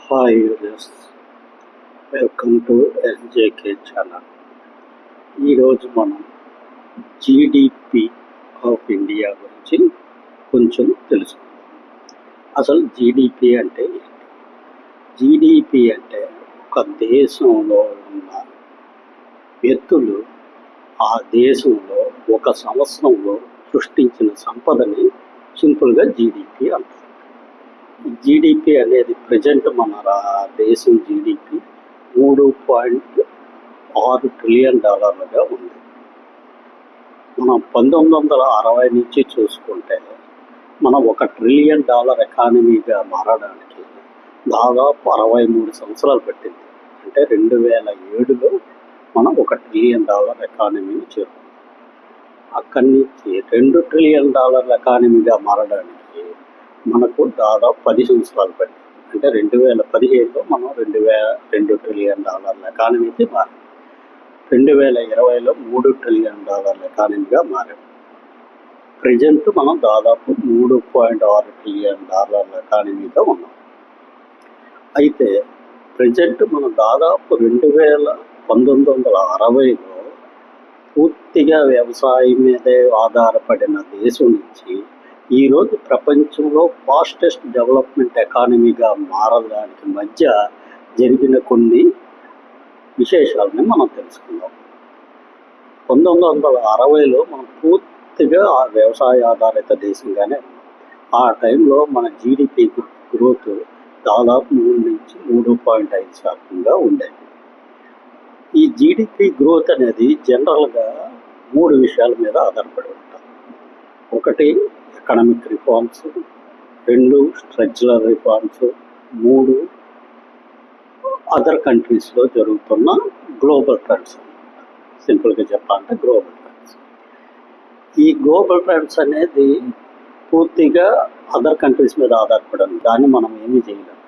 Hi users, welcome to SJK channel. ఈరోజు మనం GDP of India గురించి కొంచెం తెలుసుకుందాం. అసలు జీడిపి అంటే ఏంటి? జీడిపి అంటే ఒక దేశంలో ఉన్న వ్యక్తులు ఆ దేశంలో ఒక సంవత్సరంలో సృష్టించిన సంపదని సింపుల్గా జీడిపి అంటారు. జీడిపి అనేది ప్రజెంట్ మన దేశం జీడిపి $3.6 ట్రిలియన్ ఉంది. మనం 1960 నుంచి చూసుకుంటే మనం $1 ట్రిలియన్ ఎకానమీగా మారడానికి దాదాపు 63 సంవత్సరాలు పట్టింది. అంటే 2007లో మనం $1 ట్రిలియన్ ఎకానమీని చేరుకున్నాం. అక్కడి నుంచి $2 ట్రిలియన్ ఎకానమీగా మారడానికి మనకు దాదాపు 10 సంవత్సరాలు పట్టింది. అంటే 2017లో మనం $2 ట్రిలియన్ ఎకానమీకి మారాం. 2020లో $3 ట్రిలియన్ ఎకానమీగా మారాం. ప్రజెంట్ మనం దాదాపు $3.6 ట్రిలియన్ ఎకానమీగా ఉన్నాం. అయితే ప్రజెంట్ మనం దాదాపు 1960లో పూర్తిగా వ్యవసాయం మీదే ఆధారపడిన దేశం నుంచి ఈరోజు ప్రపంచంలో ఫాస్టెస్ట్ డెవలప్మెంట్ ఎకానమీగా మారడానికి మధ్య జరిగిన కొన్ని విశేషాలని మనం తెలుసుకుందాం. 1960లో మనం పూర్తిగా వ్యవసాయ ఆధారిత దేశంగానే ఉన్నాం. ఆ టైంలో మన జీడిపి గ్రోత్ దాదాపు 3 నుంచి 3.5% ఉండేది. ఈ జీడిపి గ్రోత్ అనేది జనరల్గా 3 విషయాల మీద ఆధారపడి ఉంటుంది. ఒకటి economic reforms, 2 structural reforms, 3 other కంట్రీస్లో జరుగుతున్న గ్లోబల్ ట్రెండ్స్. సింపుల్గా చెప్పాలంటే గ్లోబల్ ట్రెండ్స్. ఈ గ్లోబల్ ట్రెండ్స్ అనేది పూర్తిగా అదర్ కంట్రీస్ మీద ఆధారపడి దాన్ని మనం ఏమీ చేయలేం.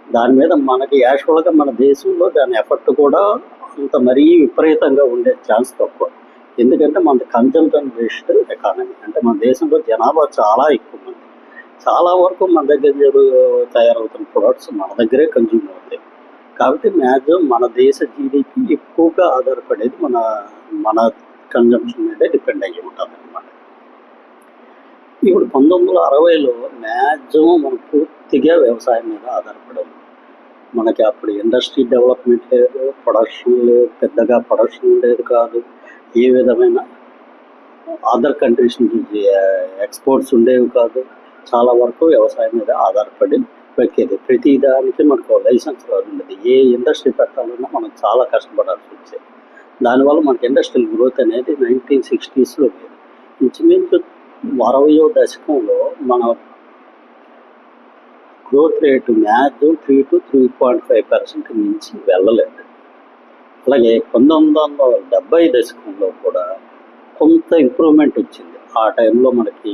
దాని మీద మనకి యాక్చువల్గా మన దేశంలో దాని ఎఫెక్ట్ కూడా అంత మరీ విపరీతంగా ఉండే ఛాన్స్ తక్కువ. ఎందుకంటే మనది కన్జంప్షన్ బేస్డ్ ఎకానమీ. అంటే మన దేశంలో జనాభా చాలా ఎక్కువ మంది. చాలా వరకు మన దగ్గర తయారవుతున్న ప్రొడక్ట్స్ మన దగ్గరే కన్జ్యూమ్ అవుతాయి. కాబట్టి మ్యాక్సిమం మన దేశ జీడిపి ఎక్కువగా ఆధారపడేది మన కన్జంప్షన్ మీదే డిపెండ్ అయ్యి ఉంటుంది అనమాట. ఇప్పుడు 1960లో మ్యాక్సిమం మనం పూర్తిగా వ్యవసాయం మీద ఆధారపడేది. మనకి అప్పుడు ఇండస్ట్రీ డెవలప్మెంట్ లేదు, ప్రొడక్షన్ లేదు, పెద్దగా ప్రొడక్షన్ లేదు కాదు. ఏ విధమైన అదర్ కంట్రీస్ నుంచి ఎక్స్పోర్ట్స్ ఉండేవి కాదు. చాలా వరకు వ్యవసాయం మీద ఆధారపడి పెట్టేది. ప్రతి దానికి మనకు లైసెన్స్ ఉండేది. ఏ ఇండస్ట్రీ పెట్టాలన్నా మనం చాలా కష్టపడాల్సి వచ్చేది. దానివల్ల మనకి ఇండస్ట్రియల్ గ్రోత్ అనేది 1960స్లో లేదు. ఇంచుమించు 60వ దశకంలో మన గ్రోత్ రేటు మ్యాక్సిమం 3 to 3.5% మించి వెళ్ళలేదు. అలాగే 1970 దశకంలో కూడా కొంత ఇంప్రూవ్మెంట్ వచ్చింది. ఆ టైంలో మనకి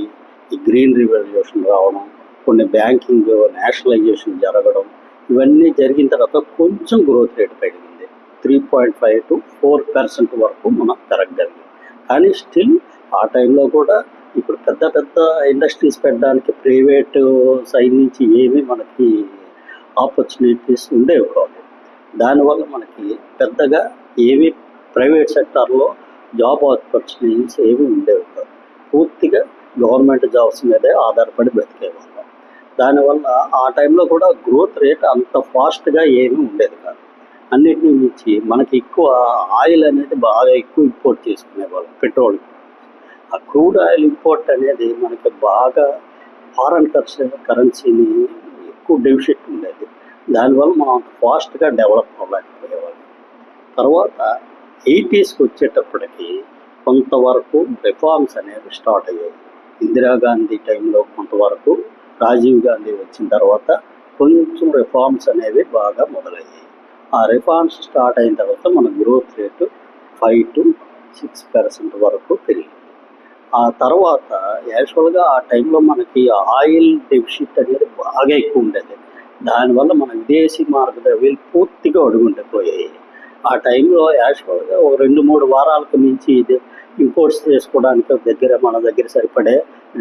ఈ గ్రీన్ రివల్యూషన్ రావడం, కొన్ని బ్యాంకింగ్ నేషనలైజేషన్ జరగడం, ఇవన్నీ జరిగిన తర్వాత కొంచెం గ్రోత్ రేట్ పెరిగింది. 3.5 to 4% వరకు మనం పెరగగలిగాం. కానీ స్టిల్ ఆ టైంలో కూడా ఇప్పుడు పెద్ద పెద్ద ఇండస్ట్రీస్ పెట్టడానికి ప్రైవేటు సైడ్ నుంచి ఏమీ మనకి ఆపర్చునిటీస్ ఉండేవి కాదు. దానివల్ల మనకి పెద్దగా ఏమీ ప్రైవేట్ సెక్టార్లో జాబ్ ఆపర్చునిటీస్ ఏమీ ఉండేవి కాదు. పూర్తిగా గవర్నమెంట్ జాబ్స్ మీదే ఆధారపడి బతికేవాళ్ళం. దానివల్ల ఆ టైంలో కూడా గ్రోత్ రేట్ అంత ఫాస్ట్గా ఏమీ ఉండేది కాదు. అన్నిటినీ మించి మనకి ఎక్కువ ఆయిల్ అనేది బాగా ఎక్కువ ఇంపోర్ట్ చేసుకునేవాళ్ళం. పెట్రోల్, ఆ క్రూడ్ ఆయిల్ ఇంపోర్ట్ అనేది మనకి బాగా ఫారెన్ కరెన్సీని ఎక్కువ డెఫిసిట్ ఉండేది. దానివల్ల మనం అంత ఫాస్ట్గా డెవలప్ అవ్వలేకపోయేవాళ్ళం. తర్వాత 80స్కి వచ్చేటప్పటికి కొంతవరకు రిఫార్మ్స్ అనేవి స్టార్ట్ అయ్యాయి. ఇందిరాగాంధీ టైంలో కొంతవరకు, రాజీవ్ గాంధీ వచ్చిన తర్వాత కొంచెం రిఫార్మ్స్ అనేవి బాగా మొదలయ్యాయి. ఆ రిఫార్మ్స్ స్టార్ట్ అయిన తర్వాత మన గ్రోత్ రేటు 5 to 6% వరకు పెరిగింది. ఆ తర్వాత యాక్చువల్గా ఆ టైంలో మనకి ఆయిల్ డెఫిసిట్ అనేది బాగా ఎక్కువ ఉండేది. దానివల్ల మన విదేశీ మార్గద్రవ్యాలు పూర్తిగా అడుగుండిపోయాయి. ఆ టైంలో యాక్చువల్గా ఒక 2-3 వారాలకు మించి ఇంపోర్ట్స్ చేసుకోవడానికి మన దగ్గర సరిపడే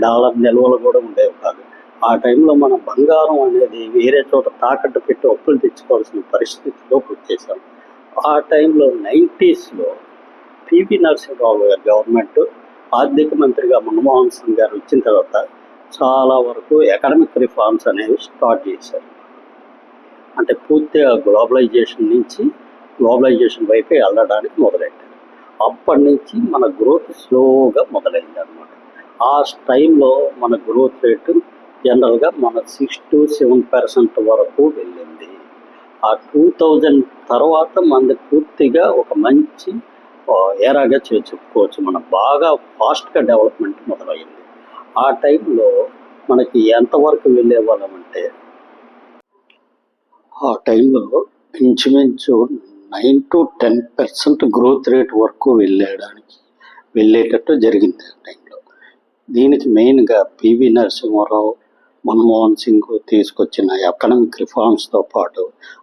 డాలర్ నిల్వలు కూడా ఉండేవి కాదు. ఆ టైంలో మన బంగారం అనేది వేరే చోట తాకట్టు పెట్టి అప్పులు తెచ్చుకోవాల్సిన పరిస్థితిలోకి వచ్చేసాం. ఆ టైంలో 90స్లో పివి నరసింహరావు గారు గవర్నమెంట్ ఆర్థిక మంత్రిగా మన్మోహన్ సింగ్ గారు వచ్చిన తర్వాత చాలా వరకు ఎకనామిక్ రిఫార్మ్స్ అనేవి స్టార్ట్ చేశారు. అంటే పూర్తిగా గ్లోబలైజేషన్ వైపే వెళ్ళడానికి మొదలెట్టారు. అప్పటి నుంచి మన గ్రోత్ స్లోగా మొదలైంది అనమాట. ఆ టైంలో మన గ్రోత్ రేటు జనరల్గా మన 6 to 7% వరకు వెళ్ళింది. ఆ 2000 తర్వాత మనది పూర్తిగా ఒక మంచి ఏరాగా చెప్పుకోవచ్చు. మనం బాగా ఫాస్ట్గా డెవలప్మెంట్ మొదలైంది. ఆ టైంలో మనకి ఎంతవరకు వెళ్ళే వాళ్ళం అంటే ఆ టైంలో ఇంచుమించు 9 to 10% గ్రోత్ రేట్ వరకు వెళ్ళేటట్టు జరిగింది ఆ టైంలో. దీనికి మెయిన్గా పివి నరసింహారావు, మన్మోహన్ సింగ్ తీసుకొచ్చిన ఎకనామిక్ రిఫార్మ్స్తో పాటు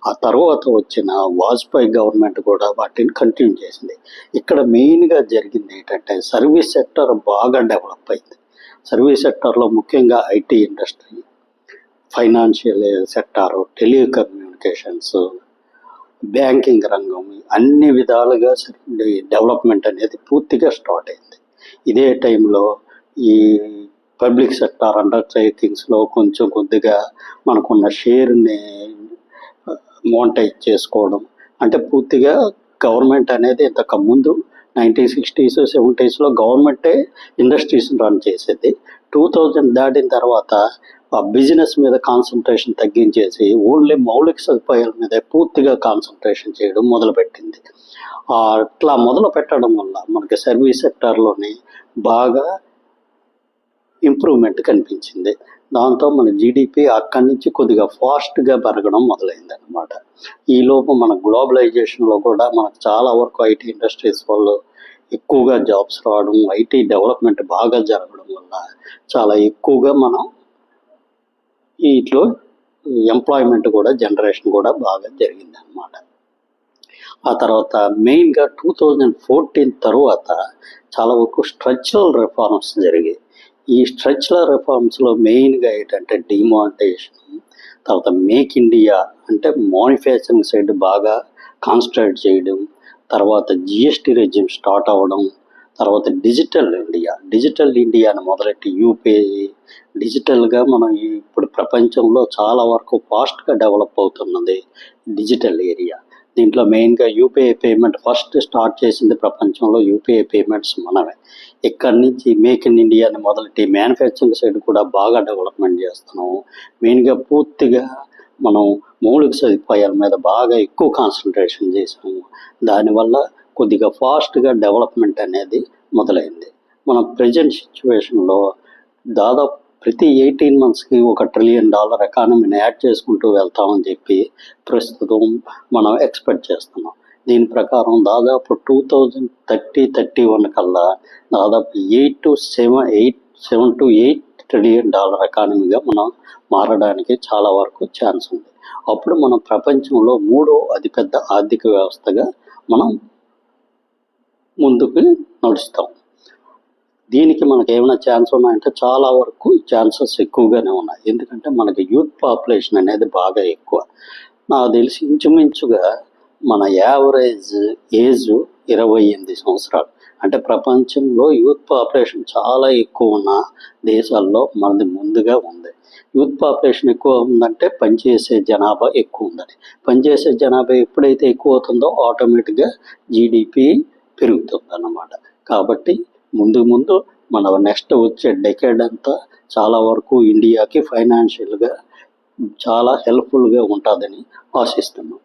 ఆ తర్వాత వచ్చిన వాజ్పేయి గవర్నమెంట్ కూడా వాటిని కంటిన్యూ చేసింది. ఇక్కడ మెయిన్గా జరిగింది ఏంటంటే సర్వీస్ సెక్టర్ బాగా డెవలప్ అయింది. సర్వీస్ సెక్టర్లో ముఖ్యంగా IT industry, financial sector, telecommunications, banking రంగం, అన్ని విధాలుగా డెవలప్మెంట్ అనేది పూర్తిగా స్టార్ట్ అయింది. ఇదే టైంలో ఈ పబ్లిక్ సెక్టార్ అండర్టేకింగ్స్లో కొంచెం కొద్దిగా మనకున్న షేర్ని మోనిటైజ్ చేసుకోవడం, అంటే పూర్తిగా గవర్నమెంట్ అనేది ఇంతకుముందు 1960s 70sలో గవర్నమెంటే ఇండస్ట్రీస్ని రన్ చేసేది. 2000 దాటిన తర్వాత ఆ బిజినెస్ మీద కాన్సన్ట్రేషన్ తగ్గించేసి ఓన్లీ మౌలిక సదుపాయాల మీద పూర్తిగా కాన్సన్ట్రేషన్ చేయడం మొదలుపెట్టింది. అట్లా మొదలు పెట్టడం వల్ల మనకి సర్వీస్ సెక్టార్లోని బాగా ఇంప్రూవ్మెంట్ కనిపించింది. దాంతో మన జీడిపి అక్కడి నుంచి కొద్దిగా ఫాస్ట్గా పెరగడం మొదలైంది అనమాట. ఈలోపు మన గ్లోబలైజేషన్లో కూడా మనకు చాలా వరకు ఐటీ ఇండస్ట్రీస్ వాళ్ళు ఎక్కువగా జాబ్స్ రావడం, ఐటీ డెవలప్మెంట్ బాగా జరగడం వల్ల చాలా ఎక్కువగా మనం వీటిలో ఎంప్లాయ్మెంట్ కూడా జనరేషన్ కూడా బాగా జరిగింది అనమాట. ఆ తర్వాత మెయిన్గా 2014 తర్వాత చాలా వరకు స్ట్రక్చరల్ రిఫార్మ్స్ జరిగాయి. ఈ స్ట్రక్చరల్ రిఫార్మ్స్లో మెయిన్గా ఏంటంటే డిమానిటైజేషన్, తర్వాత మేక్ ఇండియా అంటే మ్యానుఫ్యాక్చరింగ్ సైడ్ బాగా కాన్సన్ట్రేట్ చేయడం, తర్వాత జిఎస్టీ రెజ్యూమ్ స్టార్ట్ అవ్వడం, తర్వాత డిజిటల్ ఇండియాని మొదలెట్టి యూపీఐ డిజిటల్గా మనం ఇప్పుడు ప్రపంచంలో చాలా వరకు ఫాస్ట్గా డెవలప్ అవుతున్నది డిజిటల్ ఏరియా. దీంట్లో మెయిన్గా యూపీఐ పేమెంట్ ఫస్ట్ స్టార్ట్ చేసింది ప్రపంచంలో యూపీఐ పేమెంట్స్ మనమే. ఇక్కడి నుంచి మేక్ ఇన్ ఇండియాని మొదలెట్టి మ్యానుఫ్యాక్చరింగ్ సైడ్ కూడా బాగా డెవలప్మెంట్ చేస్తున్నాము. మెయిన్గా పూర్తిగా మనం మౌలిక సదుపాయాల మీద బాగా ఎక్కువ కాన్సన్ట్రేషన్ చేసాము. దానివల్ల కొద్దిగా ఫాస్ట్గా డెవలప్మెంట్ అనేది మొదలైంది. మన ప్రజెంట్ సిచ్యువేషన్లో దాదాపు ప్రతి 18 monthsకి $1 trillion ఎకానమీని యాడ్ చేసుకుంటూ వెళ్తామని చెప్పి ప్రస్తుతం మనం ఎక్స్పెక్ట్ చేస్తున్నాం. దీని ప్రకారం దాదాపు 2030-31 కల్లా దాదాపు $7 to 8 trillion ఎకానమీగా మనం మారడానికి చాలా వరకు ఛాన్స్ ఉంది. అప్పుడు మనం ప్రపంచంలో 3వ అతిపెద్ద ఆర్థిక వ్యవస్థగా మనం ముందుకు నడుస్తాం. దీనికి మనకు ఏమైనా ఛాన్స్ ఉన్నాయంటే చాలా వరకు ఛాన్సెస్ ఎక్కువగానే ఉన్నాయి. ఎందుకంటే మనకి యూత్ పాపులేషన్ అనేది బాగా ఎక్కువ. నాకు తెలిసి ఇంచుమించుగా మన యావరేజ్ ఏజ్ 28 సంవత్సరాలు. అంటే ప్రపంచంలో యూత్ పాపులేషన్ చాలా ఎక్కువ ఉన్న దేశాల్లో మనది ముందుగా ఉంది. యూత్ పాపులేషన్ ఎక్కువ ఉందంటే పనిచేసే జనాభా ఎక్కువ ఉందని. పనిచేసే జనాభా ఎప్పుడైతే ఎక్కువ అవుతుందో ఆటోమేటిక్గా జీడిపి పెరుగుతుంది అన్నమాట. కాబట్టి ముందు మన నెక్స్ట్ వచ్చే డెకేడ్ అంతా చాలా వరకు ఇండియాకి ఫైనాన్షియల్గా చాలా హెల్ప్ఫుల్గా ఉంటుందని ఆశిస్తున్నాం.